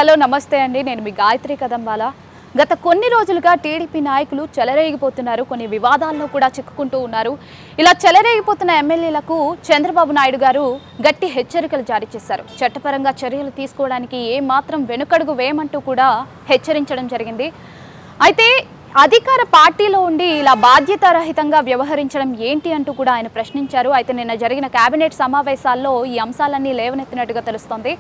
Hello నమస్తే అండి. నేను మీ గాయత్రి కదంబాల. గత కొన్ని రోజులుగా టీడీపీ నాయకులు చెలరేగిపోతున్నారు. కొన్ని వివాదాల్లో కూడా చిక్కుకుంటూ ఉన్నారు. ఇలా చెలరేగిపోతున్న ఎమ్మెల్యేలకు చంద్రబాబు నాయుడు గారు గట్టి హెచ్చరికలు జారీ చేశారు. చట్టపరంగా చర్యలు తీసుకోవడానికి ఏమాత్రం వెనుకడుగు వేయమంటూ కూడా హెచ్చరించడం జరిగింది. అయితే అధికార పార్టీలో ఉండి ఇలా బాధ్యతారహితంగా వ్యవహరించడం ఏంటి అంటూ కూడా ఆయన ప్రశ్నించారు. అయితే నిన్న జరిగిన కేబినెట్ సమావేశాల్లో ఈ అంశాలన్నీ లేవనెత్తినట్టుగా తెలుస్తోంది.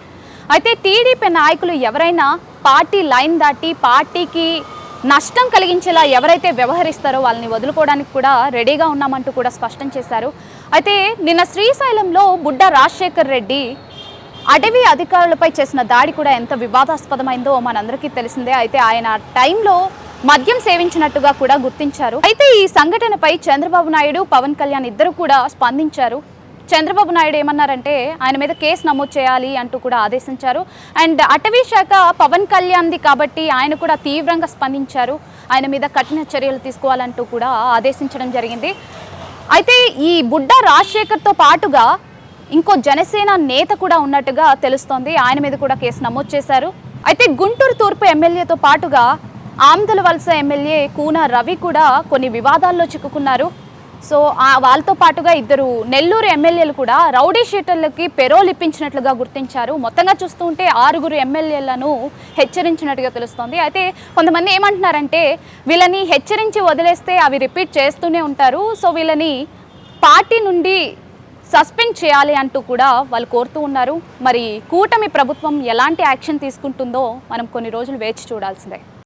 అయితే టీడీపీ నాయకులు ఎవరైనా పార్టీ లైన్ దాటి పార్టీకి నష్టం కలిగించేలా ఎవరైతే వ్యవహరిస్తారో వాళ్ళని వదులుకోవడానికి కూడా రెడీగా ఉన్నామంటూ కూడా స్పష్టం చేశారు. అయితే నిన్న శ్రీశైలంలో బుడ్డా రాజశేఖర్ రెడ్డి అటవీ అధికారులపై చేసిన దాడి కూడా ఎంత వివాదాస్పదమైందో మనందరికీ తెలిసిందే. అయితే ఆయన టైంలో మద్యం సేవించినట్టుగా కూడా గుర్తించారు. అయితే ఈ సంఘటనపై చంద్రబాబు నాయుడు, పవన్ కళ్యాణ్ ఇద్దరు కూడా స్పందించారు. చంద్రబాబు నాయుడు ఏమన్నారంటే ఆయన మీద కేసు నమోదు చేయాలి అంటూ కూడా ఆదేశించారు. అండ్ అటవీ శాఖ పవన్ కళ్యాణ్ది కాబట్టి ఆయన కూడా తీవ్రంగా స్పందించారు. ఆయన మీద కఠిన చర్యలు తీసుకోవాలంటూ కూడా ఆదేశించడం జరిగింది. అయితే ఈ బుడ్డా రాజశేఖర్తో పాటుగా ఇంకో జనసేన నేత కూడా ఉన్నట్టుగా తెలుస్తోంది. ఆయన మీద కూడా కేసు నమోదు చేశారు. అయితే గుంటూరు తూర్పు ఎమ్మెల్యేతో పాటుగా ఆమ్దల వలస ఎమ్మెల్యే కూన రవి కూడా కొన్ని వివాదాల్లో చిక్కుకున్నారు. సో వాళ్ళతో పాటుగా ఇద్దరు నెల్లూరు ఎమ్మెల్యేలు కూడా రౌడీ షీటర్లకి పెరోల్ ఇప్పించినట్లుగా గుర్తించారు. మొత్తంగా చూస్తూ ఉంటే 6 ఎమ్మెల్యేలను హెచ్చరించినట్టుగా తెలుస్తోంది. అయితే కొంతమంది ఏమంటున్నారంటే వీళ్ళని హెచ్చరించి వదిలేస్తే అవి రిపీట్ చేస్తూనే ఉంటారు, సో వీళ్ళని పార్టీ నుండి సస్పెండ్ చేయాలి అంటూ కూడా వాళ్ళు కోరుతూ ఉన్నారు. మరి కూటమి ప్రభుత్వం ఎలాంటి యాక్షన్ తీసుకుంటుందో మనం కొన్ని రోజులు వేచి చూడాల్సిందే.